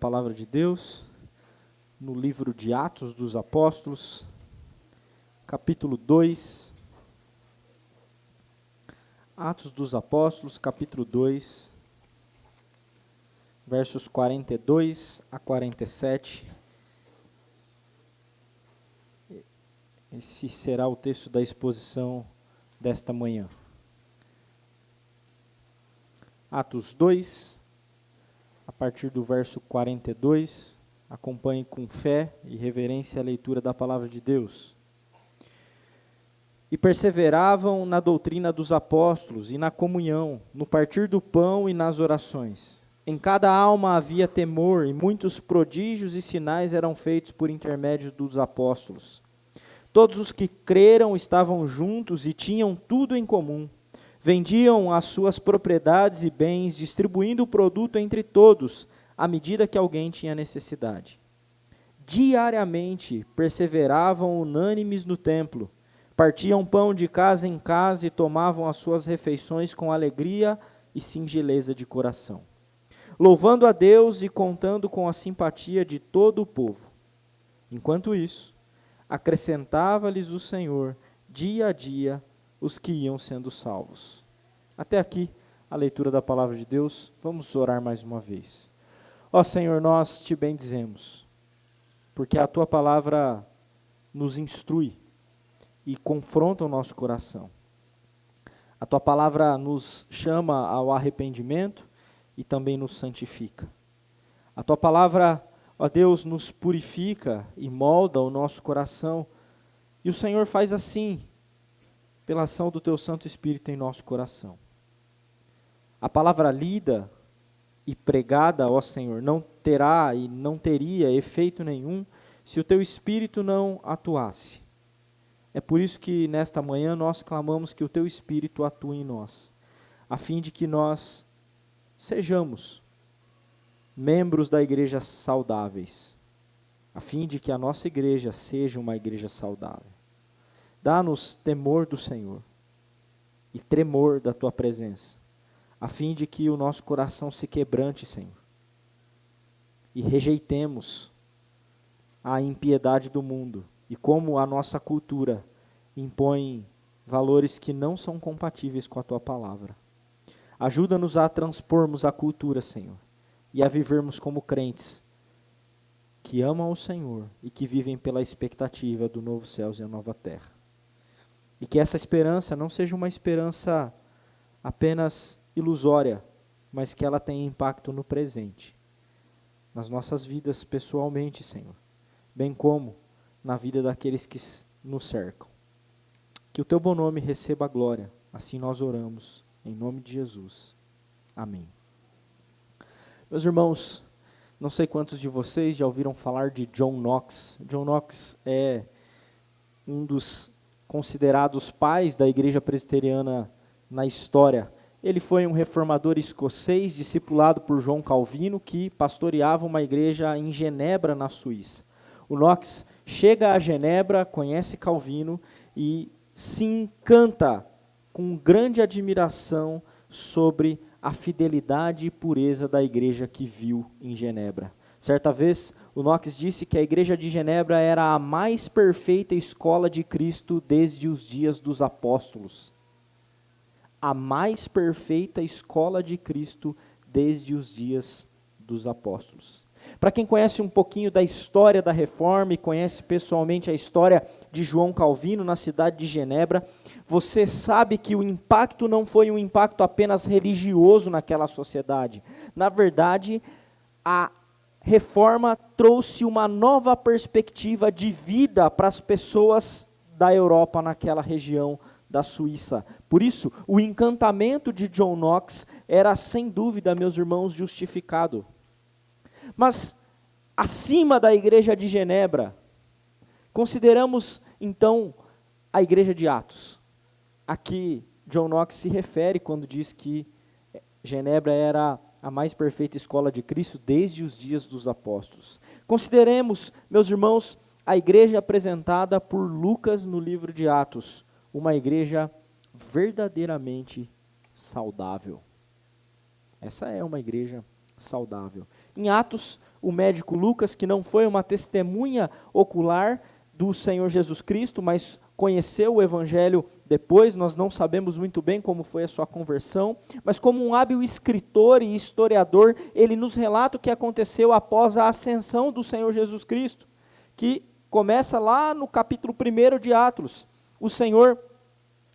Palavra de Deus no livro de Atos dos Apóstolos, capítulo 2. Atos dos Apóstolos, capítulo 2, versos 42 a 47. Esse será o texto da exposição desta manhã. Atos 2, a partir do verso 42, acompanhe com fé e reverência a leitura da palavra de Deus. E perseveravam na doutrina dos apóstolos e na comunhão, no partir do pão e nas orações. Em cada alma havia temor, e muitos prodígios e sinais eram feitos por intermédio dos apóstolos. Todos os que creram estavam juntos e tinham tudo em comum. Vendiam as suas propriedades e bens, distribuindo o produto entre todos, à medida que alguém tinha necessidade. Diariamente perseveravam unânimes no templo, partiam pão de casa em casa e tomavam as suas refeições com alegria e singeleza de coração, louvando a Deus e contando com a simpatia de todo o povo. Enquanto isso, acrescentava-lhes o Senhor, dia a dia, os que iam sendo salvos. Até aqui a leitura da palavra de Deus. Vamos orar mais uma vez. Ó Senhor, nós te bendizemos, porque a tua palavra nos instrui e confronta o nosso coração. A tua palavra nos chama ao arrependimento e também nos santifica. A tua palavra, ó Deus, nos purifica e molda o nosso coração. E o Senhor faz assim, pela ação do teu Santo Espírito em nosso coração. A palavra lida e pregada, ó Senhor, não terá e não teria efeito nenhum se o teu Espírito não atuasse. É por isso que nesta manhã nós clamamos que o teu Espírito atue em nós, a fim de que nós sejamos membros da igreja saudáveis, a fim de que a nossa igreja seja uma igreja saudável. Dá-nos temor do Senhor e tremor da tua presença, a fim de que o nosso coração se quebrante, Senhor, e rejeitemos a impiedade do mundo e como a nossa cultura impõe valores que não são compatíveis com a tua palavra. Ajuda-nos a transpormos a cultura, Senhor, e a vivermos como crentes que amam o Senhor e que vivem pela expectativa do novo céus e a nova terra. E que essa esperança não seja uma esperança apenas ilusória, mas que ela tenha impacto no presente, nas nossas vidas pessoalmente, Senhor, bem como na vida daqueles que nos cercam. Que o teu bom nome receba a glória, assim nós oramos, em nome de Jesus. Amém. Meus irmãos, não sei quantos de vocês já ouviram falar de John Knox. John Knox é um dos considerados pais da igreja presbiteriana na história. Ele foi um reformador escocês, discipulado por João Calvino, que pastoreava uma igreja em Genebra, na Suíça. O Knox chega a Genebra, conhece Calvino e se encanta com grande admiração sobre a fidelidade e pureza da igreja que viu em Genebra. Certa vez, o Knox disse que a igreja de Genebra era a mais perfeita escola de Cristo desde os dias dos apóstolos. A mais perfeita escola de Cristo desde os dias dos apóstolos. Para quem conhece um pouquinho da história da Reforma e conhece pessoalmente a história de João Calvino na cidade de Genebra, você sabe que o impacto não foi um impacto apenas religioso naquela sociedade. Na verdade, a Reforma trouxe uma nova perspectiva de vida para as pessoas da Europa naquela região da Suíça. Por isso, o encantamento de John Knox era, sem dúvida, meus irmãos, justificado. Mas, acima da igreja de Genebra, consideramos, então, a igreja de Atos. Aqui, John Knox se refere quando diz que Genebra era a mais perfeita escola de Cristo desde os dias dos apóstolos. Consideremos, meus irmãos, a igreja apresentada por Lucas no livro de Atos, uma igreja verdadeiramente saudável. Essa é uma igreja saudável. Em Atos, o médico Lucas, que não foi uma testemunha ocular do Senhor Jesus Cristo, mas conheceu o Evangelho depois, nós não sabemos muito bem como foi a sua conversão, mas como um hábil escritor e historiador, ele nos relata o que aconteceu após a ascensão do Senhor Jesus Cristo, que começa lá no capítulo 1 de Atos. O Senhor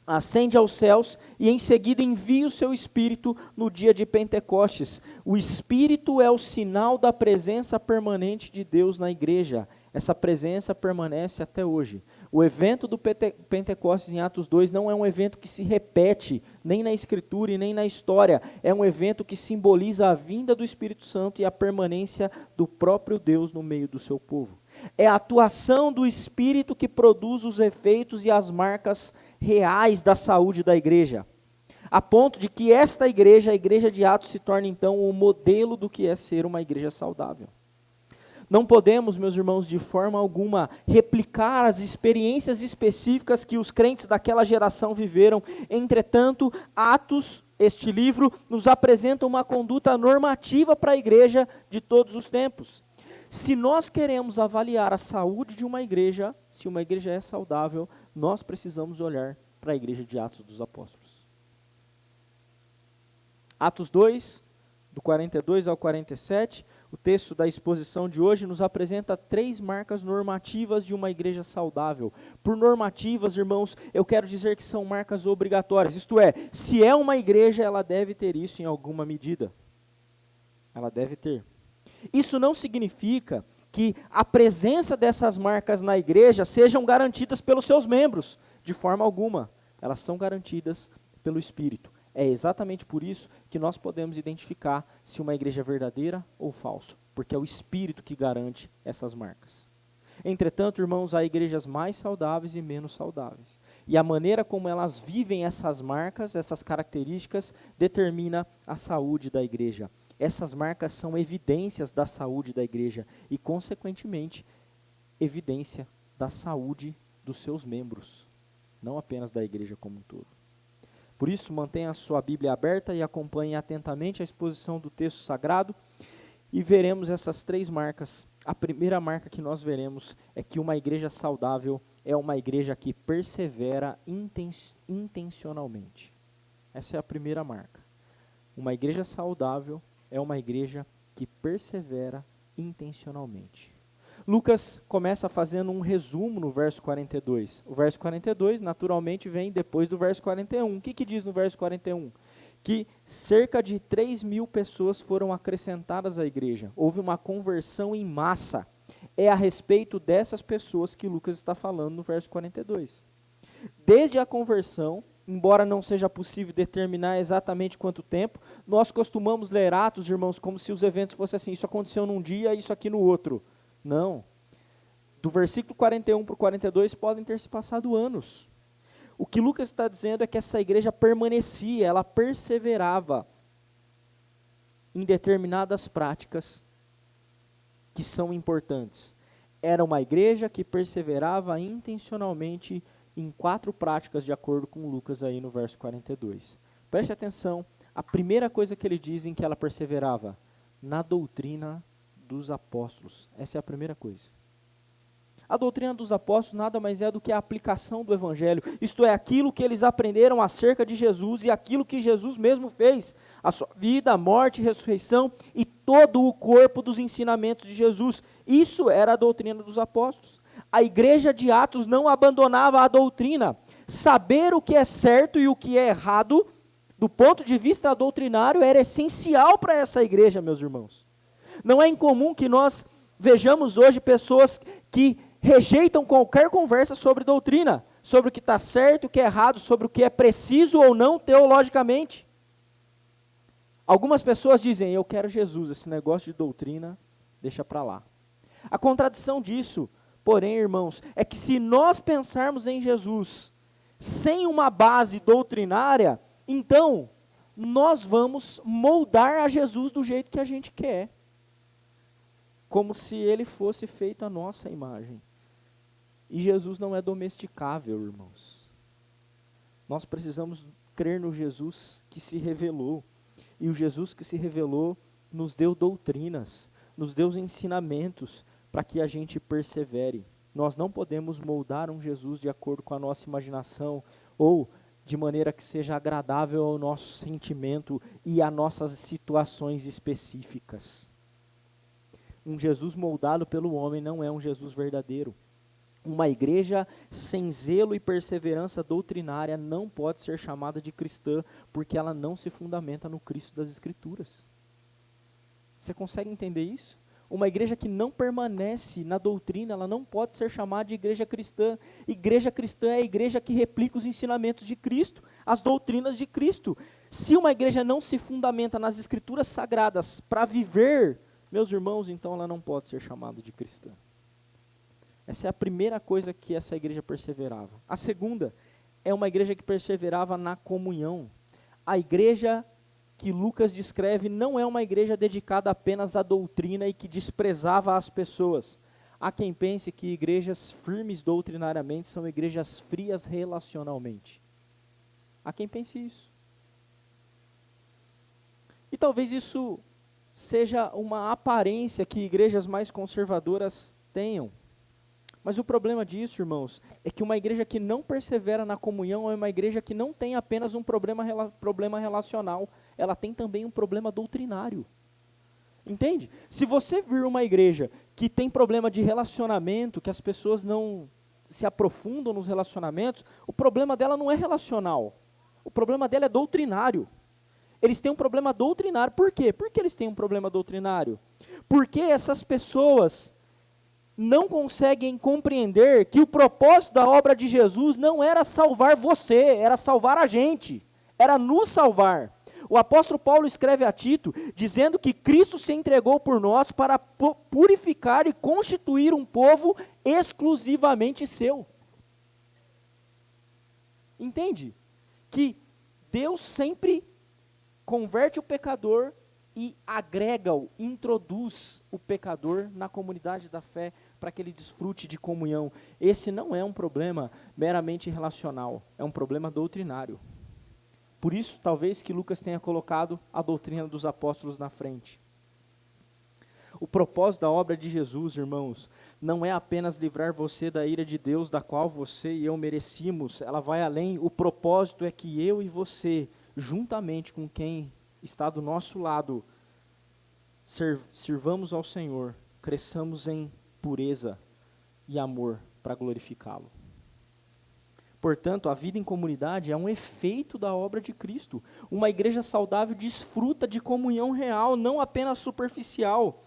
ascende aos céus e em seguida envia o seu Espírito no dia de Pentecostes. O Espírito é o sinal da presença permanente de Deus na igreja. Essa presença permanece até hoje. O evento do Pentecostes em Atos 2 não é um evento que se repete, nem na Escritura e nem na história. É um evento que simboliza a vinda do Espírito Santo e a permanência do próprio Deus no meio do seu povo. É a atuação do Espírito que produz os efeitos e as marcas reais da saúde da igreja, a ponto de que esta igreja, a igreja de Atos, se torne então o modelo do que é ser uma igreja saudável. Não podemos, meus irmãos, de forma alguma, replicar as experiências específicas que os crentes daquela geração viveram. Entretanto, Atos, este livro, nos apresenta uma conduta normativa para a igreja de todos os tempos. Se nós queremos avaliar a saúde de uma igreja, se uma igreja é saudável, nós precisamos olhar para a igreja de Atos dos Apóstolos. Atos 2, do 42 ao 47, o texto da exposição de hoje nos apresenta 3 marcas normativas de uma igreja saudável. Por normativas, irmãos, eu quero dizer que são marcas obrigatórias, isto é, se é uma igreja, ela deve ter isso em alguma medida. Ela deve ter. Isso não significa que a presença dessas marcas na igreja sejam garantidas pelos seus membros, de forma alguma. Elas são garantidas pelo Espírito. É exatamente por isso que nós podemos identificar se uma igreja é verdadeira ou falsa, porque é o Espírito que garante essas marcas. Entretanto, irmãos, há igrejas mais saudáveis e menos saudáveis. E a maneira como elas vivem essas marcas, essas características, determina a saúde da igreja. Essas marcas são evidências da saúde da igreja e, consequentemente, evidência da saúde dos seus membros, não apenas da igreja como um todo. Por isso, mantenha a sua Bíblia aberta e acompanhe atentamente a exposição do texto sagrado e veremos essas 3 marcas. A primeira marca que nós veremos é que uma igreja saudável é uma igreja que persevera intencionalmente. Essa é a primeira marca. Uma igreja saudável é uma igreja que persevera intencionalmente. Lucas começa fazendo um resumo no verso 42. O verso 42, naturalmente, vem depois do verso 41. O que diz no verso 41? Que cerca de 3.000 pessoas foram acrescentadas à igreja. Houve uma conversão em massa. É a respeito dessas pessoas que Lucas está falando no verso 42. Desde a conversão, embora não seja possível determinar exatamente quanto tempo, nós costumamos ler Atos, irmãos, como se os eventos fossem assim, isso aconteceu num dia, isso aqui no outro. Não. Do versículo 41 para o 42 podem ter se passado anos. O que Lucas está dizendo é que essa igreja permanecia, ela perseverava em determinadas práticas que são importantes. Era uma igreja que perseverava intencionalmente em 4 práticas, de acordo com Lucas aí no verso 42. Preste atenção, a primeira coisa que ele diz em que ela perseverava, na doutrina dos apóstolos. Essa é a primeira coisa. A doutrina dos apóstolos nada mais é do que a aplicação do evangelho, isto é, aquilo que eles aprenderam acerca de Jesus e aquilo que Jesus mesmo fez, a sua vida, a morte, ressurreição e todo o corpo dos ensinamentos de Jesus. Isso era a doutrina dos apóstolos. A igreja de Atos não abandonava a doutrina. Saber o que é certo e o que é errado, do ponto de vista doutrinário, era essencial para essa igreja, meus irmãos. Não é incomum que nós vejamos hoje pessoas que rejeitam qualquer conversa sobre doutrina, sobre o que está certo, o que é errado, sobre o que é preciso ou não teologicamente. Algumas pessoas dizem, eu quero Jesus, esse negócio de doutrina, deixa para lá. A contradição disso, porém, irmãos, é que se nós pensarmos em Jesus sem uma base doutrinária, então nós vamos moldar a Jesus do jeito que a gente quer. Como se ele fosse feito à nossa imagem. E Jesus não é domesticável, irmãos. Nós precisamos crer no Jesus que se revelou. E o Jesus que se revelou nos deu doutrinas, nos deu ensinamentos para que a gente persevere. Nós não podemos moldar um Jesus de acordo com a nossa imaginação ou de maneira que seja agradável ao nosso sentimento e a nossas situações específicas. Um Jesus moldado pelo homem não é um Jesus verdadeiro. Uma igreja sem zelo e perseverança doutrinária não pode ser chamada de cristã, porque ela não se fundamenta no Cristo das Escrituras. Você consegue entender isso? Uma igreja que não permanece na doutrina, ela não pode ser chamada de igreja cristã. Igreja cristã é a igreja que replica os ensinamentos de Cristo, as doutrinas de Cristo. Se uma igreja não se fundamenta nas Escrituras sagradas para viver, meus irmãos, então ela não pode ser chamada de cristã. Essa é a primeira coisa que essa igreja perseverava. A segunda é uma igreja que perseverava na comunhão. A igreja que Lucas descreve não é uma igreja dedicada apenas à doutrina e que desprezava as pessoas. Há quem pense que igrejas firmes doutrinariamente são igrejas frias relacionalmente. Há quem pense isso. E talvez isso seja uma aparência que igrejas mais conservadoras tenham. Mas o problema disso, irmãos, é que uma igreja que não persevera na comunhão é uma igreja que não tem apenas um problema relacional, ela tem também um problema doutrinário. Entende? Se você vir uma igreja que tem problema de relacionamento, que as pessoas não se aprofundam nos relacionamentos, o problema dela não é relacional, o problema dela é doutrinário. Eles têm um problema doutrinário. Por quê? Por que eles têm um problema doutrinário? Porque essas pessoas não conseguem compreender que o propósito da obra de Jesus não era salvar você, era salvar a gente, era nos salvar. O apóstolo Paulo escreve a Tito, dizendo que Cristo se entregou por nós para purificar e constituir um povo exclusivamente seu. Entende? Que Deus sempre converte o pecador e agrega-o, introduz o pecador na comunidade da fé para que ele desfrute de comunhão. Esse não é um problema meramente relacional, é um problema doutrinário. Por isso, talvez que Lucas tenha colocado a doutrina dos apóstolos na frente. O propósito da obra de Jesus, irmãos, não é apenas livrar você da ira de Deus, da qual você e eu merecíamos, ela vai além. O propósito é que eu e você, juntamente com quem está do nosso lado, sirvamos ao Senhor, cresçamos em pureza e amor para glorificá-lo. Portanto, a vida em comunidade é um efeito da obra de Cristo. Uma igreja saudável desfruta de comunhão real, não apenas superficial.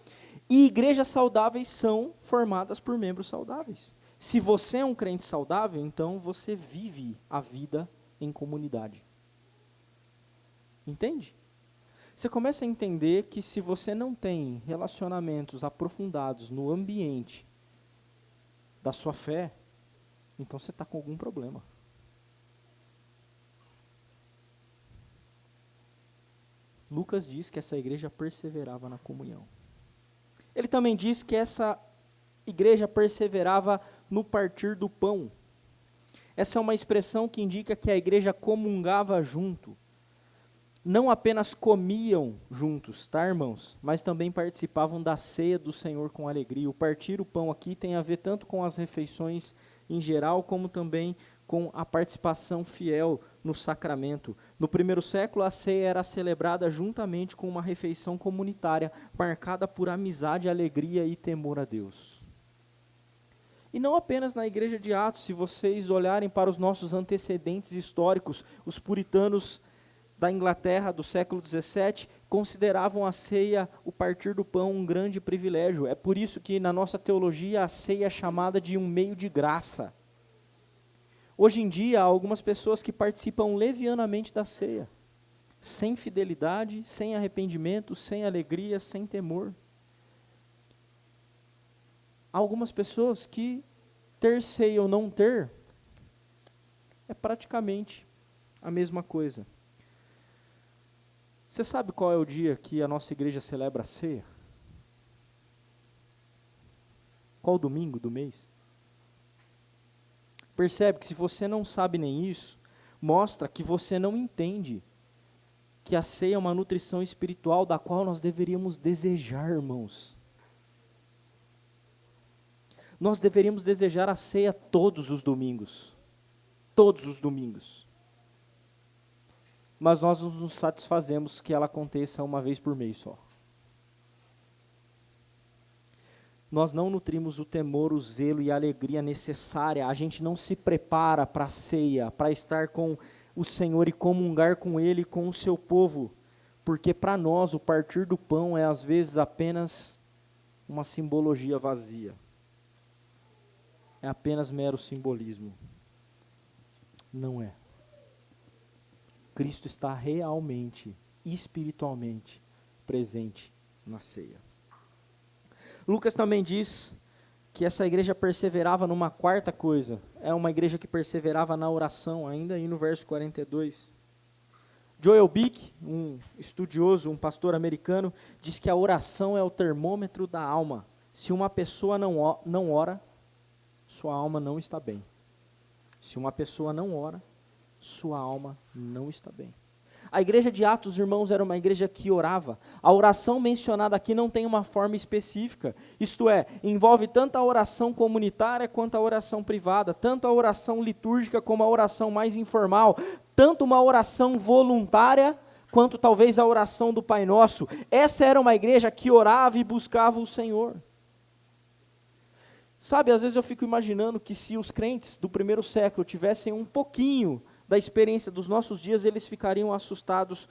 E igrejas saudáveis são formadas por membros saudáveis. Se você é um crente saudável, então você vive a vida em comunidade. Entende? Você começa a entender que se você não tem relacionamentos aprofundados no ambiente da sua fé, então você está com algum problema. Lucas diz que essa igreja perseverava na comunhão. Ele também diz que essa igreja perseverava no partir do pão. Essa é uma expressão que indica que a igreja comungava junto. Não apenas comiam juntos, tá, irmãos? Mas também participavam da ceia do Senhor com alegria. O partir o pão aqui tem a ver tanto com as refeições em geral, como também com a participação fiel no sacramento. No primeiro século, a ceia era celebrada juntamente com uma refeição comunitária, marcada por amizade, alegria e temor a Deus. E não apenas na igreja de Atos, se vocês olharem para os nossos antecedentes históricos, os puritanos da Inglaterra do século XVII consideravam a ceia, o partir do pão, um grande privilégio. É por isso que na nossa teologia a ceia é chamada de um meio de graça. Hoje em dia há algumas pessoas que participam levianamente da ceia, sem fidelidade, sem arrependimento, sem alegria, sem temor. Há algumas pessoas que ter ceia ou não ter é praticamente a mesma coisa. Você sabe qual é o dia que a nossa igreja celebra a ceia? Qual domingo do mês? Percebe que se você não sabe nem isso, mostra que você não entende que a ceia é uma nutrição espiritual da qual nós deveríamos desejar, irmãos. Nós deveríamos desejar a ceia todos os domingos. Todos os domingos. Mas nós nos satisfazemos que ela aconteça uma vez por mês só. Nós não nutrimos o temor, o zelo e a alegria necessária. A gente não se prepara para a ceia, para estar com o Senhor e comungar com Ele e com o seu povo. Porque para nós o partir do pão é às vezes apenas uma simbologia vazia. É apenas mero simbolismo. Não é. Cristo está realmente, espiritualmente presente na ceia. Lucas também diz que essa igreja perseverava numa quarta coisa. É uma igreja que perseverava na oração, ainda aí no verso 42. Joel Bick, um estudioso, um pastor americano, diz que a oração é o termômetro da alma. Se uma pessoa não ora, sua alma não está bem. Se uma pessoa não ora, sua alma não está bem. A igreja de Atos, irmãos, era uma igreja que orava. A oração mencionada aqui não tem uma forma específica. Isto é, envolve tanto a oração comunitária quanto a oração privada, tanto a oração litúrgica como a oração mais informal, tanto uma oração voluntária quanto talvez a oração do Pai Nosso. Essa era uma igreja que orava e buscava o Senhor. Sabe, às vezes eu fico imaginando que se os crentes do primeiro século tivessem um pouquinho da experiência dos nossos dias, eles ficariam assustados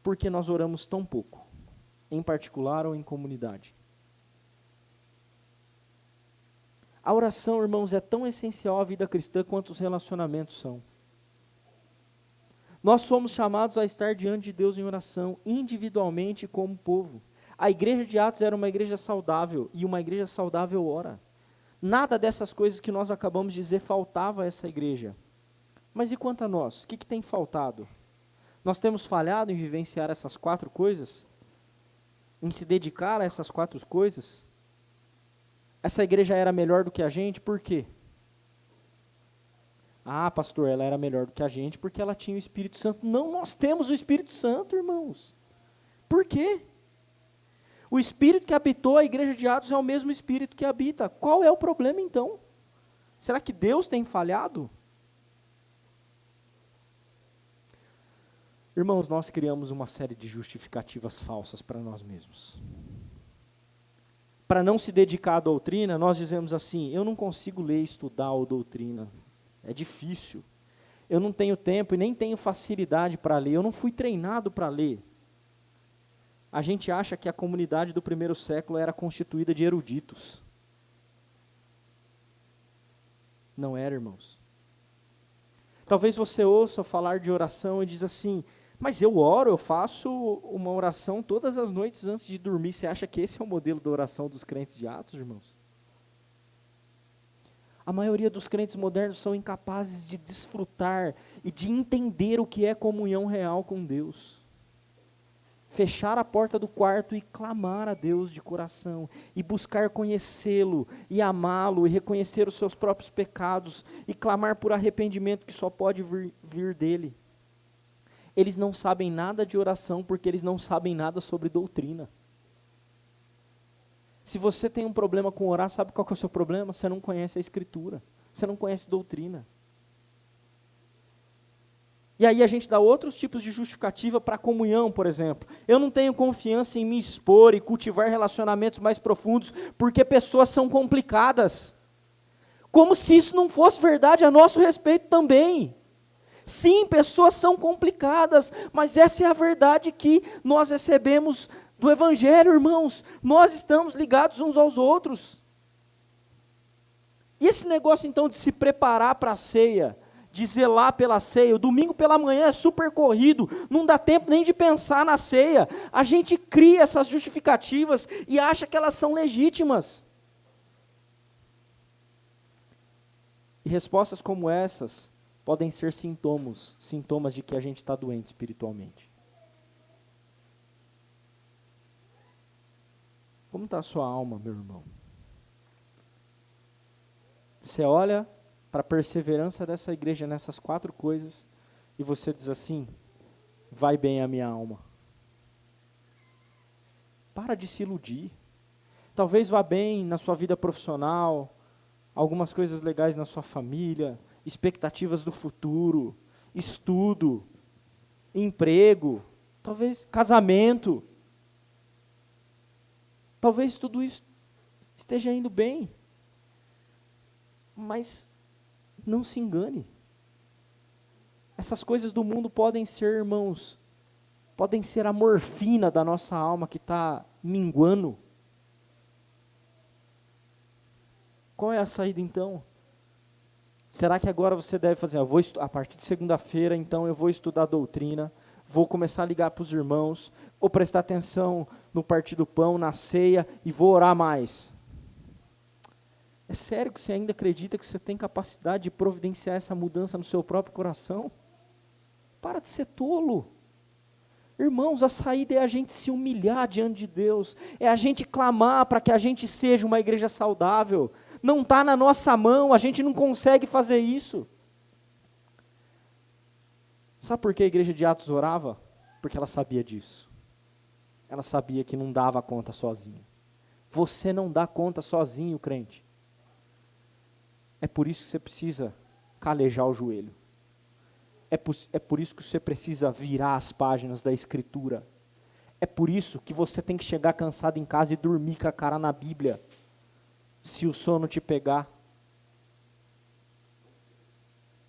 porque nós oramos tão pouco, em particular ou em comunidade. A oração, irmãos, é tão essencial à vida cristã quanto os relacionamentos são. Nós somos chamados a estar diante de Deus em oração, individualmente como povo. A igreja de Atos era uma igreja saudável, e uma igreja saudável ora. Nada dessas coisas que nós acabamos de dizer faltava a essa igreja. Mas e quanto a nós? O que tem faltado? Nós temos falhado em vivenciar essas quatro coisas? Em se dedicar a essas quatro coisas? Essa igreja era melhor do que a gente, por quê? Ah, pastor, ela era melhor do que a gente porque ela tinha o Espírito Santo. Não, nós temos o Espírito Santo, irmãos. Por quê? O Espírito que habitou a igreja de Atos é o mesmo Espírito que habita. Qual é o problema então? Será que Deus tem falhado? Irmãos, nós criamos uma série de justificativas falsas para nós mesmos. Para não se dedicar à doutrina, nós dizemos assim: eu não consigo ler e estudar a doutrina, é difícil. Eu não tenho tempo e nem tenho facilidade para ler, eu não fui treinado para ler. A gente acha que a comunidade do primeiro século era constituída de eruditos. Não era, irmãos. Talvez você ouça falar de oração e diz assim: mas eu oro, eu faço uma oração todas as noites antes de dormir. Você acha que esse é o modelo da oração dos crentes de Atos, irmãos? A maioria dos crentes modernos são incapazes de desfrutar e de entender o que é comunhão real com Deus. Fechar a porta do quarto e clamar a Deus de coração, e buscar conhecê-lo, e amá-lo, e reconhecer os seus próprios pecados, e clamar por arrependimento que só pode vir dele. Eles não sabem nada de oração, porque eles não sabem nada sobre doutrina. Se você tem um problema com orar, sabe qual que é o seu problema? Você não conhece a Escritura, você não conhece doutrina. E aí a gente dá outros tipos de justificativa para a comunhão, por exemplo. Eu não tenho confiança em me expor e cultivar relacionamentos mais profundos, porque pessoas são complicadas. Como se isso não fosse verdade a nosso respeito também. Sim, pessoas são complicadas, mas essa é a verdade que nós recebemos do Evangelho, irmãos. Nós estamos ligados uns aos outros. E esse negócio então de se preparar para a ceia, de zelar pela ceia, o domingo pela manhã é super corrido, não dá tempo nem de pensar na ceia. A gente cria essas justificativas e acha que elas são legítimas. E respostas como essas podem ser sintomas de que a gente está doente espiritualmente. Como está a sua alma, meu irmão? Você olha para a perseverança dessa igreja nessas quatro coisas e você diz assim: vai bem a minha alma. Para de se iludir. Talvez vá bem na sua vida profissional, algumas coisas legais na sua família, expectativas do futuro, estudo, emprego, talvez casamento. Talvez tudo isso esteja indo bem. Mas não se engane. Essas coisas do mundo podem ser, irmãos, podem ser a morfina da nossa alma que está minguando. Qual é a saída então? Será que agora você deve fazer, a partir de segunda-feira, então eu vou estudar a doutrina, vou começar a ligar para os irmãos, vou prestar atenção no partir do pão, na ceia, e vou orar mais? É sério que você ainda acredita que você tem capacidade de providenciar essa mudança no seu próprio coração? Para de ser tolo. Irmãos, a saída é a gente se humilhar diante de Deus, é a gente clamar para que a gente seja uma igreja saudável. Não está na nossa mão, a gente não consegue fazer isso. Sabe por que a igreja de Atos orava? Porque ela sabia disso. Ela sabia que não dava conta sozinho. Você não dá conta sozinho, crente. É por isso que você precisa calejar o joelho. É por isso que você precisa virar as páginas da Escritura. É por isso que você tem que chegar cansado em casa e dormir com a cara na Bíblia, se o sono te pegar.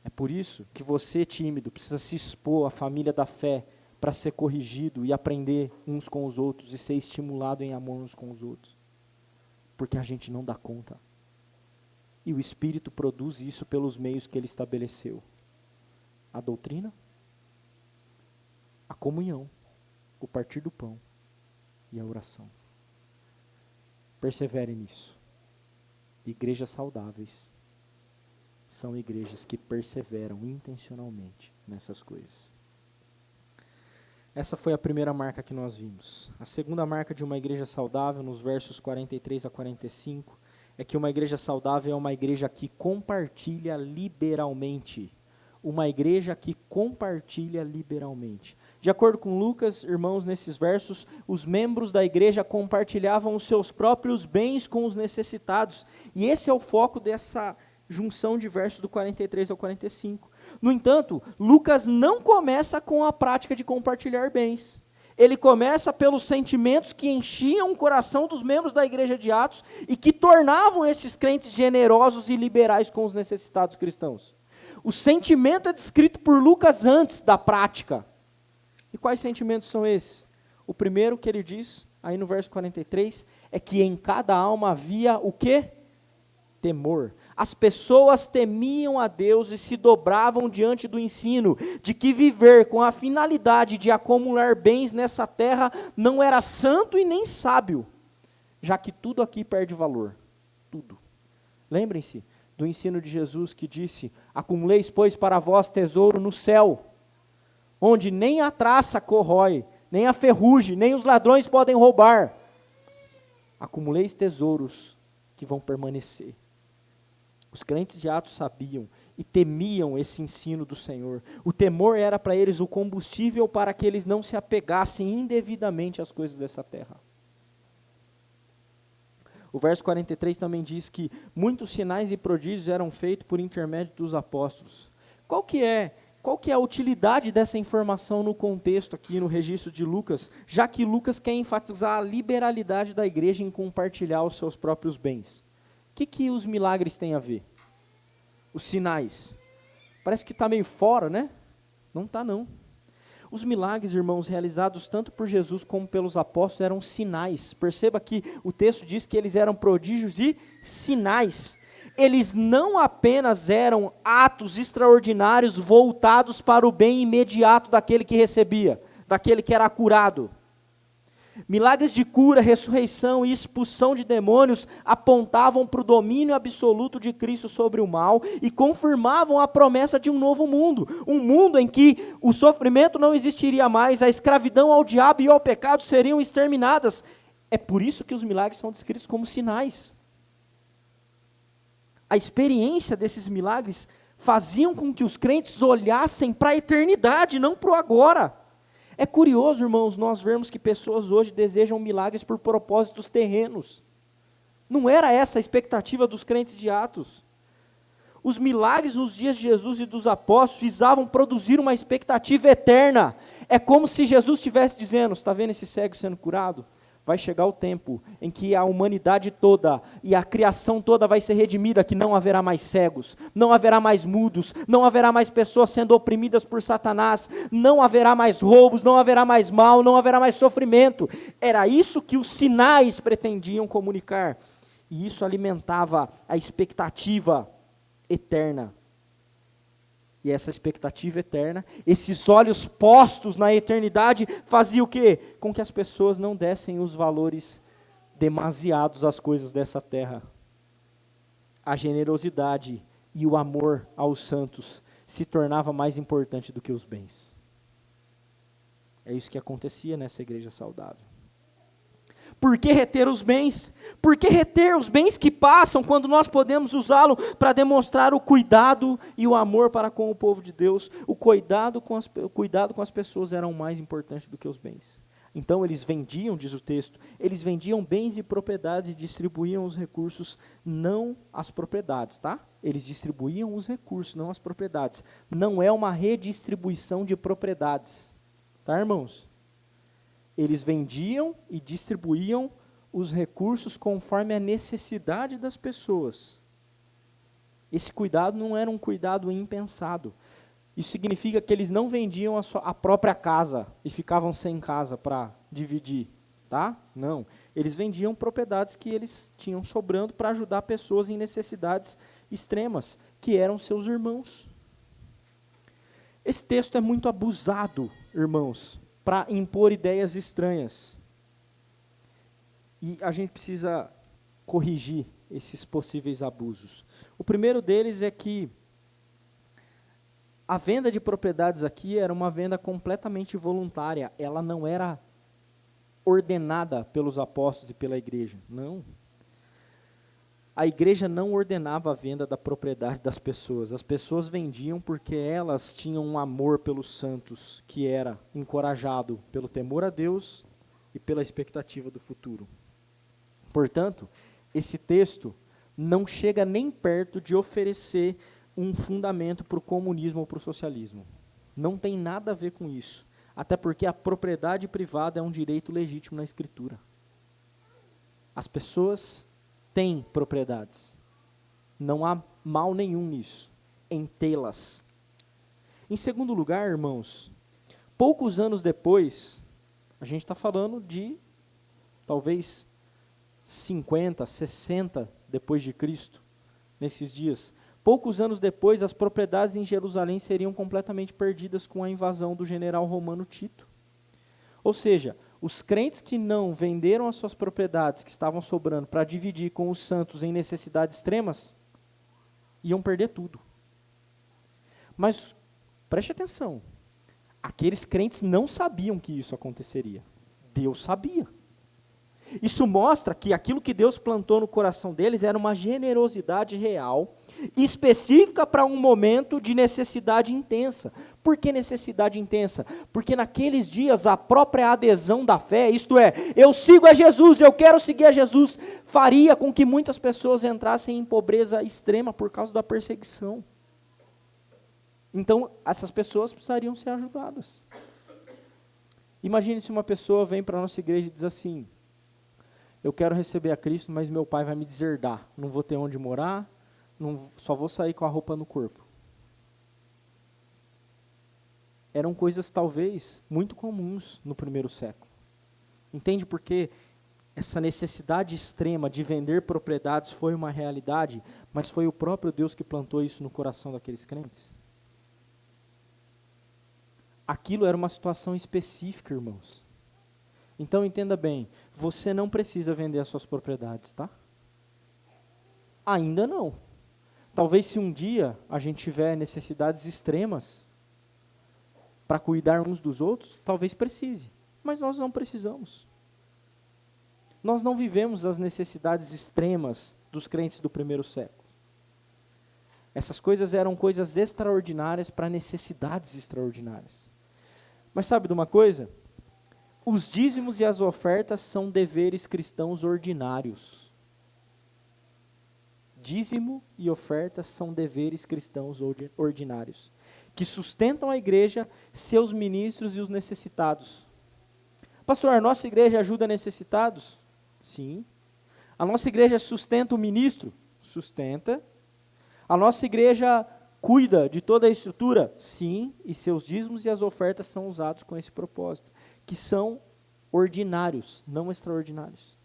É por isso que você, tímido, precisa se expor à família da fé para ser corrigido e aprender uns com os outros e ser estimulado em amor uns com os outros. Porque a gente não dá conta. E o Espírito produz isso pelos meios que Ele estabeleceu. A doutrina, a comunhão, o partir do pão e a oração. Persevere nisso. Igrejas saudáveis são igrejas que perseveram intencionalmente nessas coisas. Essa foi a primeira marca que nós vimos. A segunda marca de uma igreja saudável, nos versos 43 a 45, é que uma igreja saudável é uma igreja que compartilha liberalmente. Uma igreja que compartilha liberalmente. De acordo com Lucas, irmãos, nesses versos, os membros da igreja compartilhavam os seus próprios bens com os necessitados. E esse é o foco dessa junção de versos do 43 ao 45. No entanto, Lucas não começa com a prática de compartilhar bens. Ele começa pelos sentimentos que enchiam o coração dos membros da igreja de Atos e que tornavam esses crentes generosos e liberais com os necessitados cristãos. O sentimento é descrito por Lucas antes da prática. E quais sentimentos são esses? O primeiro que ele diz, aí no verso 43, é que em cada alma havia o quê? Temor. As pessoas temiam a Deus e se dobravam diante do ensino de que viver com a finalidade de acumular bens nessa terra não era santo e nem sábio, já que tudo aqui perde valor. Tudo. Lembrem-se do ensino de Jesus que disse: acumuleis, pois, para vós tesouro no céu, onde nem a traça corrói, nem a ferrugem, nem os ladrões podem roubar. Acumuleis tesouros que vão permanecer. Os crentes de Atos sabiam e temiam esse ensino do Senhor. O temor era para eles o combustível para que eles não se apegassem indevidamente às coisas dessa terra. O verso 43 também diz que muitos sinais e prodígios eram feitos por intermédio dos apóstolos. Qual que é a utilidade dessa informação no contexto aqui, no registro de Lucas, já que Lucas quer enfatizar a liberalidade da igreja em compartilhar os seus próprios bens? O que os milagres têm a ver? Os sinais. Parece que está meio fora, né? Não está, não. Os milagres, irmãos, realizados tanto por Jesus como pelos apóstolos eram sinais. Perceba que o texto diz que eles eram prodígios e sinais. Eles não apenas eram atos extraordinários voltados para o bem imediato daquele que recebia, daquele que era curado. Milagres de cura, ressurreição e expulsão de demônios apontavam para o domínio absoluto de Cristo sobre o mal e confirmavam a promessa de um novo mundo. Um mundo em que o sofrimento não existiria mais, a escravidão ao diabo e ao pecado seriam exterminadas. É por isso que os milagres são descritos como sinais. A experiência desses milagres faziam com que os crentes olhassem para a eternidade, não para o agora. É curioso, irmãos, nós vermos que pessoas hoje desejam milagres por propósitos terrenos. Não era essa a expectativa dos crentes de Atos. Os milagres nos dias de Jesus e dos apóstolos visavam produzir uma expectativa eterna. É como se Jesus estivesse dizendo, está vendo esse cego sendo curado? Vai chegar o tempo em que a humanidade toda e a criação toda vai ser redimida, que não haverá mais cegos, não haverá mais mudos, não haverá mais pessoas sendo oprimidas por Satanás, não haverá mais roubos, não haverá mais mal, não haverá mais sofrimento. Era isso que os sinais pretendiam comunicar. E isso alimentava a expectativa eterna. E essa expectativa eterna, esses olhos postos na eternidade, fazia o quê? Com que as pessoas não dessem os valores demasiados às coisas dessa terra. A generosidade e o amor aos santos se tornava mais importante do que os bens. É isso que acontecia nessa igreja saudável. Por que reter os bens? Por que reter os bens que passam quando nós podemos usá-lo para demonstrar o cuidado e o amor para com o povo de Deus? O cuidado com as pessoas era mais importante do que os bens. Então eles vendiam, diz o texto, eles vendiam bens e propriedades e distribuíam os recursos, não as propriedades, tá? Eles distribuíam os recursos, não as propriedades. Não é uma redistribuição de propriedades, tá, irmãos? Eles vendiam e distribuíam os recursos conforme a necessidade das pessoas. Esse cuidado não era um cuidado impensado. Isso significa que eles não vendiam a própria casa e ficavam sem casa para dividir, tá? Não. Eles vendiam propriedades que eles tinham sobrando para ajudar pessoas em necessidades extremas, que eram seus irmãos. Esse texto é muito abusado, irmãos, para impor ideias estranhas. E a gente precisa corrigir esses possíveis abusos. O primeiro deles é que a venda de propriedades aqui era uma venda completamente voluntária. Ela não era ordenada pelos apóstolos e pela igreja. Não. A igreja não ordenava a venda da propriedade das pessoas. As pessoas vendiam porque elas tinham um amor pelos santos, que era encorajado pelo temor a Deus e pela expectativa do futuro. Portanto, esse texto não chega nem perto de oferecer um fundamento para o comunismo ou para o socialismo. Não tem nada a ver com isso. Até porque a propriedade privada é um direito legítimo na Escritura. As pessoas têm propriedades. Não há mal nenhum nisso, em tê-las. Em segundo lugar, irmãos, poucos anos depois, a gente está falando de talvez 50, 60 depois de Cristo, nesses dias. Poucos anos depois, as propriedades em Jerusalém seriam completamente perdidas com a invasão do general romano Tito. Ou seja, os crentes que não venderam as suas propriedades que estavam sobrando para dividir com os santos em necessidades extremas, iam perder tudo. Mas, preste atenção, aqueles crentes não sabiam que isso aconteceria. Deus sabia. Isso mostra que aquilo que Deus plantou no coração deles era uma generosidade real, específica para um momento de necessidade intensa. Por que necessidade intensa? Porque naqueles dias a própria adesão da fé, isto é, eu sigo a Jesus, eu quero seguir a Jesus, faria com que muitas pessoas entrassem em pobreza extrema por causa da perseguição. Então, essas pessoas precisariam ser ajudadas. Imagine se uma pessoa vem para a nossa igreja e diz assim: eu quero receber a Cristo, mas meu pai vai me deserdar. Não vou ter onde morar, só vou sair com a roupa no corpo. Eram coisas, talvez, muito comuns no primeiro século. Entende por que essa necessidade extrema de vender propriedades foi uma realidade, mas foi o próprio Deus que plantou isso no coração daqueles crentes? Aquilo era uma situação específica, irmãos. Então entenda bem, você não precisa vender as suas propriedades, tá? Ainda não. Talvez se um dia a gente tiver necessidades extremas para cuidar uns dos outros, talvez precise, mas nós não precisamos. Nós não vivemos as necessidades extremas dos crentes do primeiro século. Essas coisas eram coisas extraordinárias para necessidades extraordinárias. Mas sabe de uma coisa? Os dízimos e as ofertas são deveres cristãos ordinários. Dízimo e ofertas são deveres cristãos ordinários, que sustentam a igreja, seus ministros e os necessitados. Pastor, a nossa igreja ajuda necessitados? Sim. A nossa igreja sustenta o ministro? Sustenta. A nossa igreja cuida de toda a estrutura? Sim. E seus dízimos e as ofertas são usados com esse propósito, que são ordinários, não extraordinários.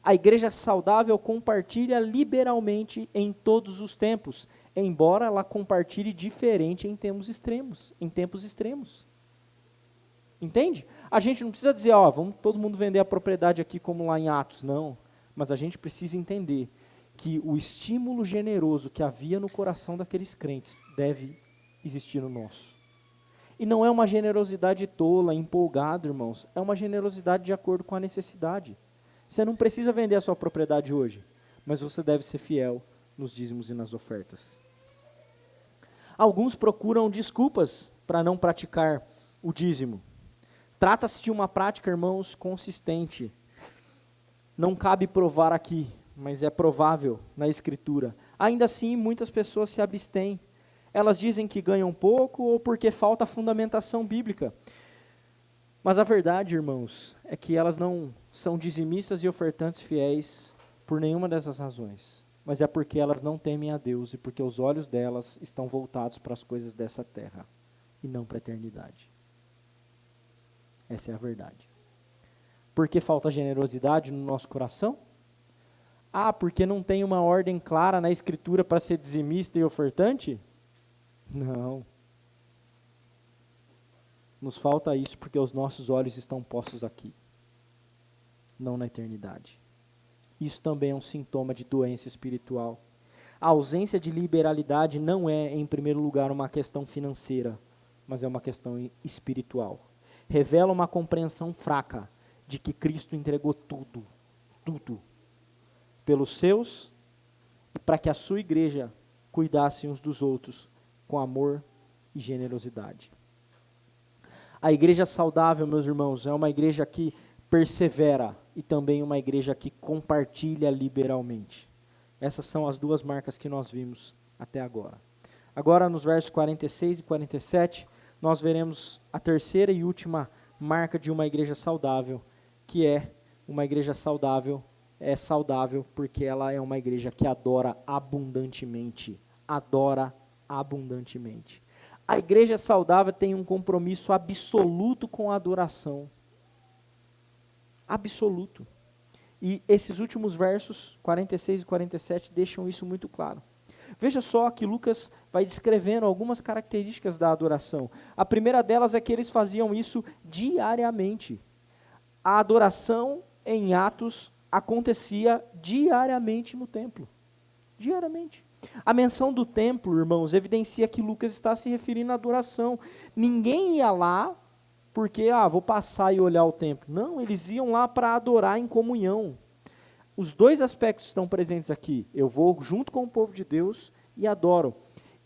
A igreja saudável compartilha liberalmente em todos os tempos, embora ela compartilhe diferente em tempos extremos. Entende? A gente não precisa dizer, vamos todo mundo vender a propriedade aqui como lá em Atos, não. Mas a gente precisa entender que o estímulo generoso que havia no coração daqueles crentes deve existir no nosso. E não é uma generosidade tola, empolgada, irmãos. É uma generosidade de acordo com a necessidade. Você não precisa vender a sua propriedade hoje, mas você deve ser fiel nos dízimos e nas ofertas. Alguns procuram desculpas para não praticar o dízimo. Trata-se de uma prática, irmãos, consistente. Não cabe provar aqui, mas é provável na Escritura. Ainda assim, muitas pessoas se abstêm. Elas dizem que ganham pouco ou porque falta fundamentação bíblica. Mas a verdade, irmãos, é que elas não são dizimistas e ofertantes fiéis por nenhuma dessas razões. Mas é porque elas não temem a Deus e porque os olhos delas estão voltados para as coisas dessa terra e não para a eternidade. Essa é a verdade. Por que falta generosidade no nosso coração? Porque não tem uma ordem clara na Escritura para ser dizimista e ofertante? Não. Nos falta isso porque os nossos olhos estão postos aqui, não na eternidade. Isso também é um sintoma de doença espiritual. A ausência de liberalidade não é, em primeiro lugar, uma questão financeira, mas é uma questão espiritual. Revela uma compreensão fraca de que Cristo entregou tudo, pelos seus e para que a sua igreja cuidasse uns dos outros com amor e generosidade. A igreja saudável, meus irmãos, é uma igreja que persevera e também uma igreja que compartilha liberalmente. Essas são as duas marcas que nós vimos até agora. Agora, nos versos 46 e 47, nós veremos a terceira e última marca de uma igreja saudável, que é uma igreja saudável, é saudável porque ela é uma igreja que adora abundantemente. Adora abundantemente. A igreja saudável tem um compromisso absoluto com a adoração. Absoluto. E esses últimos versos, 46 e 47, deixam isso muito claro. Veja só que Lucas vai descrevendo algumas características da adoração. A primeira delas é que eles faziam isso diariamente. A adoração em Atos acontecia diariamente no templo. Diariamente. A menção do templo, irmãos, evidencia que Lucas está se referindo à adoração. Ninguém ia lá porque, vou passar e olhar o templo. Não, eles iam lá para adorar em comunhão. Os dois aspectos estão presentes aqui. Eu vou junto com o povo de Deus e adoro.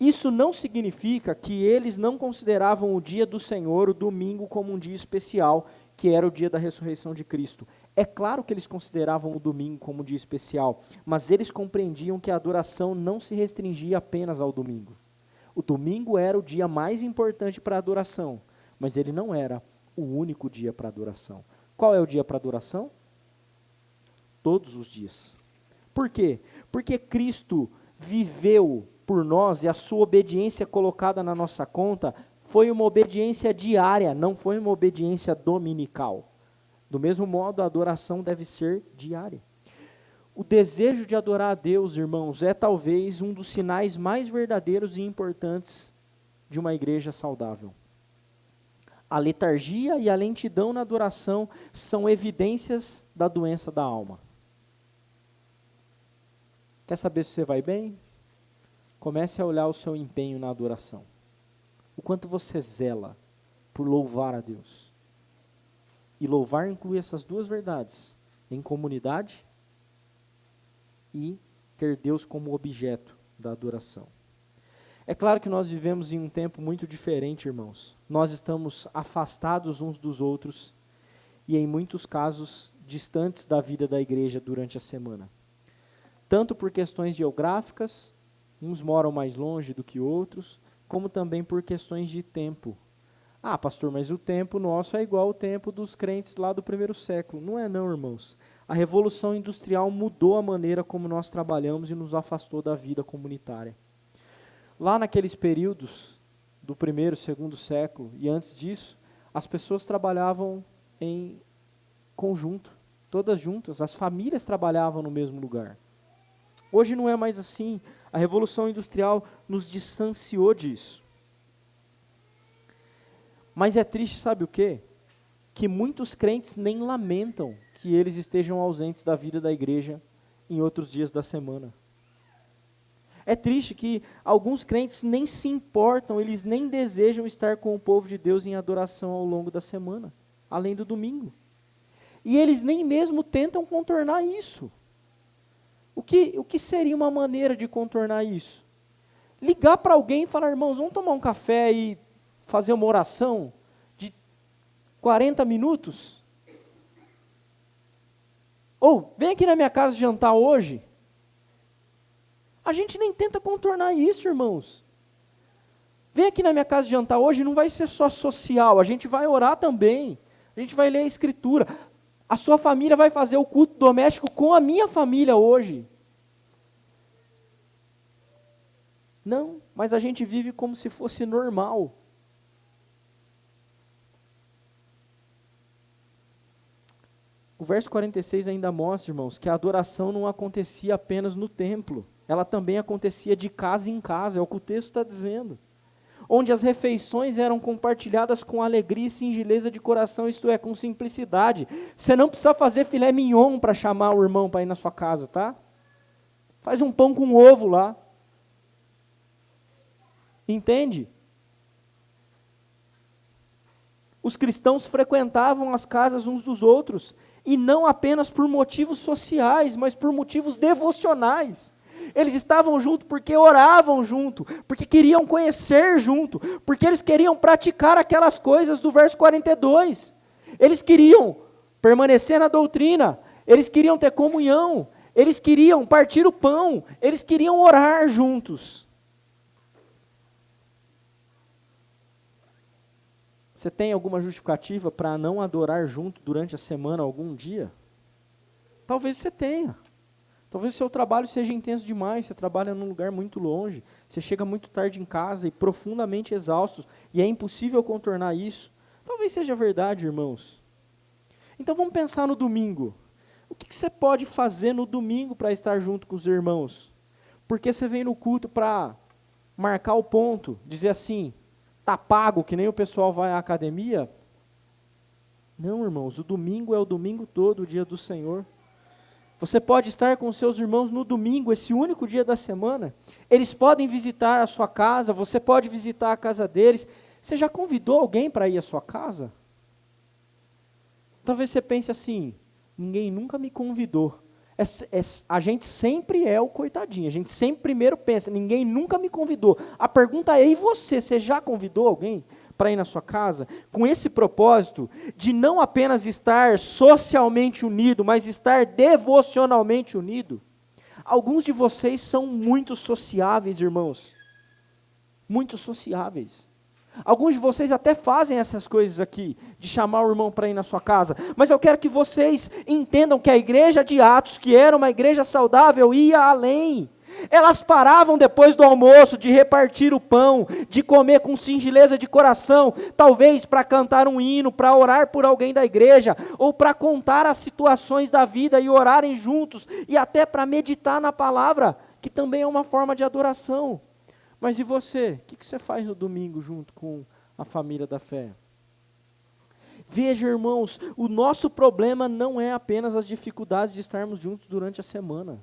Isso não significa que eles não consideravam o dia do Senhor, o domingo, como um dia especial, que era o dia da ressurreição de Cristo. É claro que eles consideravam o domingo como um dia especial, mas eles compreendiam que a adoração não se restringia apenas ao domingo. O domingo era o dia mais importante para a adoração, mas ele não era o único dia para a adoração. Qual é o dia para a adoração? Todos os dias. Por quê? Porque Cristo viveu por nós e a sua obediência colocada na nossa conta foi uma obediência diária, não foi uma obediência dominical. Do mesmo modo, a adoração deve ser diária. O desejo de adorar a Deus, irmãos, é talvez um dos sinais mais verdadeiros e importantes de uma igreja saudável. A letargia e a lentidão na adoração são evidências da doença da alma. Quer saber se você vai bem? Comece a olhar o seu empenho na adoração. O quanto você zela por louvar a Deus. E louvar inclui essas duas verdades, em comunidade e ter Deus como objeto da adoração. É claro que nós vivemos em um tempo muito diferente, irmãos. Nós estamos afastados uns dos outros e, em muitos casos, distantes da vida da igreja durante a semana. Tanto por questões geográficas, uns moram mais longe do que outros, como também por questões de tempo. Ah, pastor, mas o tempo nosso é igual ao tempo dos crentes lá do primeiro século. Não é não, irmãos. A Revolução Industrial mudou a maneira como nós trabalhamos e nos afastou da vida comunitária. Lá naqueles períodos do primeiro, segundo século e antes disso, as pessoas trabalhavam em conjunto, todas juntas, as famílias trabalhavam no mesmo lugar. Hoje não é mais assim, a Revolução Industrial nos distanciou disso. Mas é triste, sabe o quê? Que muitos crentes nem lamentam que eles estejam ausentes da vida da igreja em outros dias da semana. É triste que alguns crentes nem se importam, eles nem desejam estar com o povo de Deus em adoração ao longo da semana, além do domingo. E eles nem mesmo tentam contornar isso. O que seria uma maneira de contornar isso? Ligar para alguém e falar, irmãos, vamos tomar um café e fazer uma oração de 40 minutos? Ou, vem aqui na minha casa jantar hoje. A gente nem tenta contornar isso, irmãos. Vem aqui na minha casa jantar hoje, não vai ser só social, a gente vai orar também, a gente vai ler a Escritura. A sua família vai fazer o culto doméstico com a minha família hoje. Não, mas a gente vive como se fosse normal. O verso 46 ainda mostra, irmãos, que a adoração não acontecia apenas no templo. Ela também acontecia de casa em casa, é o que o texto está dizendo. Onde as refeições eram compartilhadas com alegria e singeleza de coração, isto é, com simplicidade. Você não precisa fazer filé mignon para chamar o irmão para ir na sua casa, tá? Faz um pão com ovo lá. Entende? Os cristãos frequentavam as casas uns dos outros, e não apenas por motivos sociais, mas por motivos devocionais. Eles estavam junto porque oravam junto, porque queriam conhecer junto, porque eles queriam praticar aquelas coisas do verso 42. Eles queriam permanecer na doutrina, eles queriam ter comunhão, eles queriam partir o pão, eles queriam orar juntos. Você tem alguma justificativa para não adorar junto durante a semana algum dia? Talvez você tenha. Talvez o seu trabalho seja intenso demais, você trabalha num lugar muito longe, você chega muito tarde em casa e profundamente exausto, e é impossível contornar isso. Talvez seja verdade, irmãos. Então vamos pensar no domingo. O que você pode fazer no domingo para estar junto com os irmãos? Porque você vem no culto para marcar o ponto, dizer assim, está pago, que nem o pessoal vai à academia? Não, irmãos, o domingo é o domingo todo, o dia do Senhor. Você pode estar com seus irmãos no domingo, esse único dia da semana. Eles podem visitar a sua casa, você pode visitar a casa deles. Você já convidou alguém para ir à sua casa? Talvez você pense assim, ninguém nunca me convidou. A gente sempre é o coitadinho, a gente sempre primeiro pensa, ninguém nunca me convidou. A pergunta é, e você já convidou alguém para ir na sua casa? Com esse propósito de não apenas estar socialmente unido, mas estar devocionalmente unido. Alguns de vocês são muito sociáveis, irmãos. Muito sociáveis. Alguns de vocês até fazem essas coisas aqui, de chamar o irmão para ir na sua casa. Mas eu quero que vocês entendam que a igreja de Atos, que era uma igreja saudável, ia além. Elas paravam depois do almoço de repartir o pão, de comer com singeleza de coração, talvez para cantar um hino, para orar por alguém da igreja, ou para contar as situações da vida e orarem juntos, e até para meditar na palavra, que também é uma forma de adoração. Mas e você? O que você faz no domingo junto com a família da fé? Veja, irmãos, o nosso problema não é apenas as dificuldades de estarmos juntos durante a semana.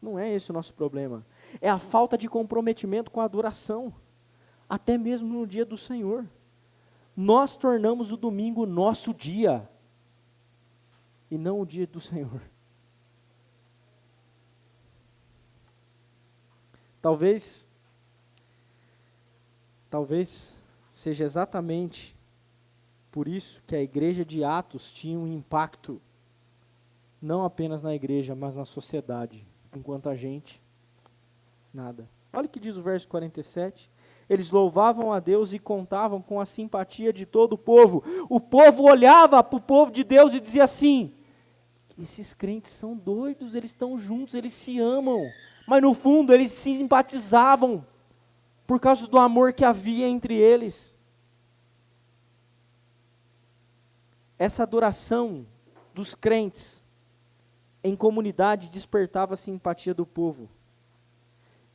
Não é esse o nosso problema. É a falta de comprometimento com a adoração, até mesmo no dia do Senhor. Nós tornamos o domingo nosso dia, e não o dia do Senhor. Talvez Talvez seja exatamente por isso que a igreja de Atos tinha um impacto não apenas na igreja, mas na sociedade, enquanto a gente, nada. Olha o que diz o verso 47. Eles louvavam a Deus e contavam com a simpatia de todo o povo. O povo olhava para o povo de Deus e dizia assim: esses crentes são doidos, eles estão juntos, eles se amam. Mas no fundo eles se simpatizavam por causa do amor que havia entre eles. Essa adoração dos crentes em comunidade despertava a simpatia do povo.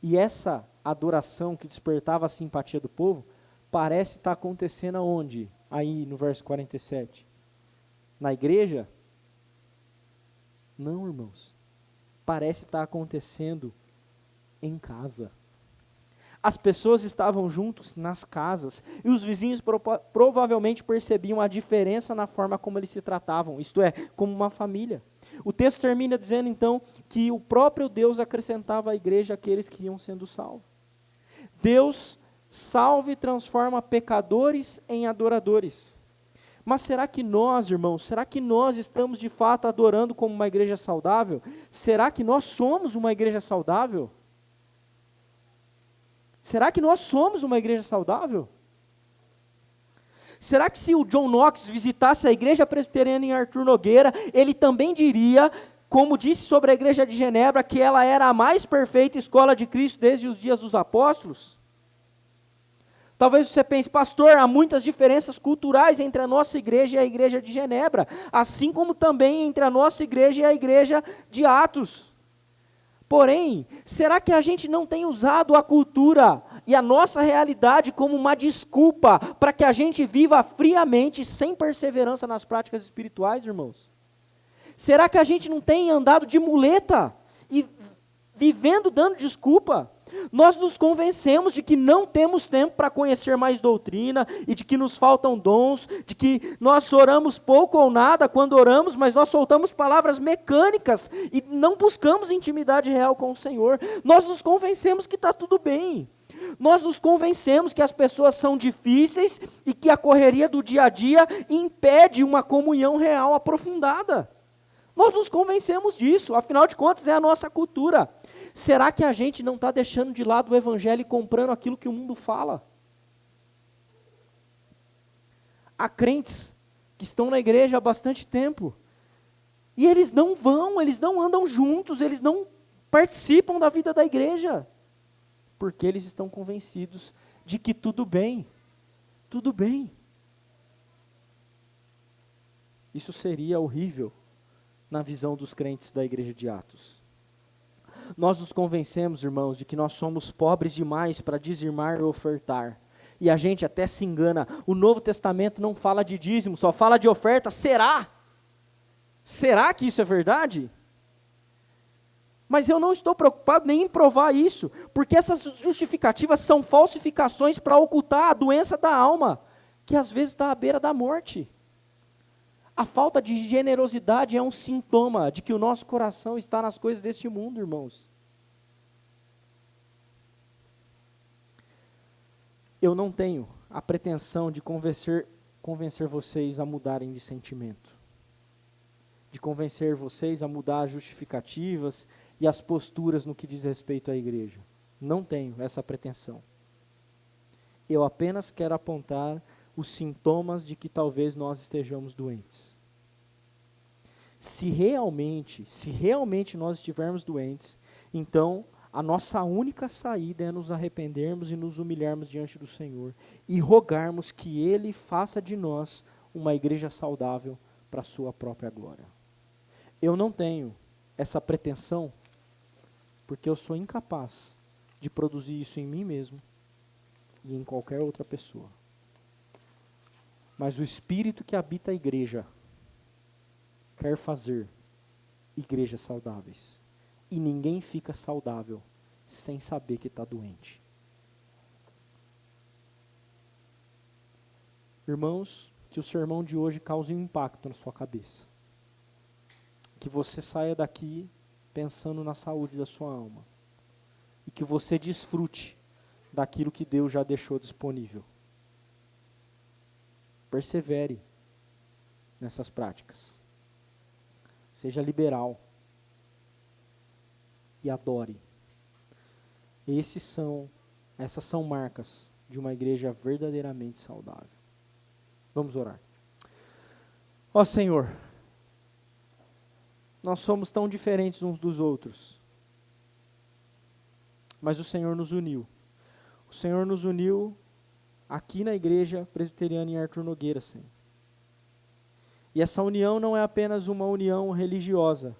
E essa adoração que despertava a simpatia do povo, parece estar acontecendo aonde? Aí no verso 47. Na igreja? Não, irmãos. Parece estar acontecendo em casa. As pessoas estavam juntos nas casas, e os vizinhos provavelmente percebiam a diferença na forma como eles se tratavam, isto é, como uma família. O texto termina dizendo então que o próprio Deus acrescentava à igreja aqueles que iam sendo salvos. Deus salva e transforma pecadores em adoradores. Mas será que nós, irmãos, será que nós estamos de fato adorando como uma igreja saudável? Será que nós somos uma igreja saudável? Será que nós somos uma igreja saudável? Será que se o John Knox visitasse a igreja presbiteriana em Arthur Nogueira, ele também diria, como disse sobre a igreja de Genebra, que ela era a mais perfeita escola de Cristo desde os dias dos apóstolos? Talvez você pense: pastor, há muitas diferenças culturais entre a nossa igreja e a igreja de Genebra, assim como também entre a nossa igreja e a igreja de Atos. Porém, será que a gente não tem usado a cultura e a nossa realidade como uma desculpa para que a gente viva friamente, sem perseverança nas práticas espirituais, irmãos? Será que a gente não tem andado de muleta e vivendo dando desculpa? Nós nos convencemos de que não temos tempo para conhecer mais doutrina, e de que nos faltam dons, de que nós oramos pouco ou nada quando oramos, mas nós soltamos palavras mecânicas e não buscamos intimidade real com o Senhor. Nós nos convencemos que está tudo bem. Nós nos convencemos que as pessoas são difíceis e que a correria do dia a dia impede uma comunhão real aprofundada. Nós nos convencemos disso, afinal de contas é a nossa cultura. Será que a gente não está deixando de lado o evangelho e comprando aquilo que o mundo fala? Há crentes que estão na igreja há bastante tempo, e eles não vão, eles não andam juntos, eles não participam da vida da igreja, porque eles estão convencidos de que tudo bem, tudo bem. Isso seria horrível na visão dos crentes da igreja de Atos. Nós nos convencemos, irmãos, de que nós somos pobres demais para dizimar e ofertar. E a gente até se engana. O Novo Testamento não fala de dízimo, só fala de oferta. Será? Será que isso é verdade? Mas eu não estou preocupado nem em provar isso, porque essas justificativas são falsificações para ocultar a doença da alma, que às vezes está à beira da morte. A falta de generosidade é um sintoma de que o nosso coração está nas coisas deste mundo, irmãos. Eu não tenho a pretensão de convencer vocês a mudarem de sentimento, de convencer vocês a mudar as justificativas e as posturas no que diz respeito à igreja. Não tenho essa pretensão. Eu apenas quero apontar os sintomas de que talvez nós estejamos doentes. Se realmente nós estivermos doentes, então a nossa única saída é nos arrependermos e nos humilharmos diante do Senhor e rogarmos que Ele faça de nós uma igreja saudável para a sua própria glória. Eu não tenho essa pretensão porque eu sou incapaz de produzir isso em mim mesmo e em qualquer outra pessoa. Mas o Espírito que habita a igreja quer fazer igrejas saudáveis. E ninguém fica saudável sem saber que está doente. Irmãos, que o sermão de hoje cause um impacto na sua cabeça. Que você saia daqui pensando na saúde da sua alma. E que você desfrute daquilo que Deus já deixou disponível. Persevere nessas práticas. Seja liberal. E adore. Essas são marcas de uma igreja verdadeiramente saudável. Vamos orar. Ó Senhor, nós somos tão diferentes uns dos outros, mas o Senhor nos uniu. O Senhor nos uniu aqui na igreja presbiteriana em Arthur Nogueira, Senhor. E essa união não é apenas uma união religiosa,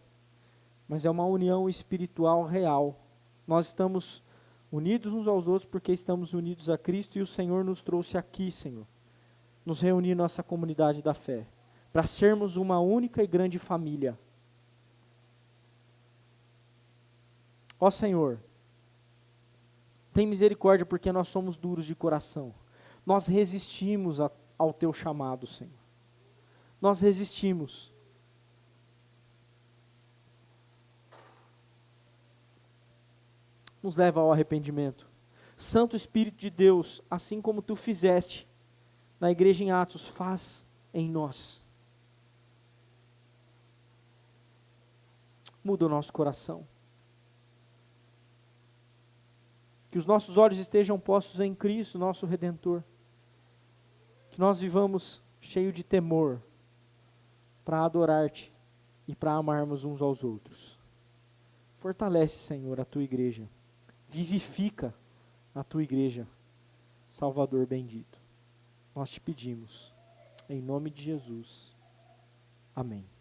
mas é uma união espiritual real. Nós estamos unidos uns aos outros porque estamos unidos a Cristo e o Senhor nos trouxe aqui, Senhor, nos reunir nossa comunidade da fé, para sermos uma única e grande família. Ó Senhor, tem misericórdia porque nós somos duros de coração. Nós resistimos ao Teu chamado, Senhor. Nós resistimos. Nos leva ao arrependimento. Santo Espírito de Deus, assim como Tu fizeste na igreja em Atos, faz em nós. Muda o nosso coração. Que os nossos olhos estejam postos em Cristo, nosso Redentor. Que nós vivamos cheio de temor para adorar-te e para amarmos uns aos outros. Fortalece, Senhor, a Tua igreja. Vivifica a Tua igreja, Salvador bendito. Nós te pedimos, em nome de Jesus. Amém.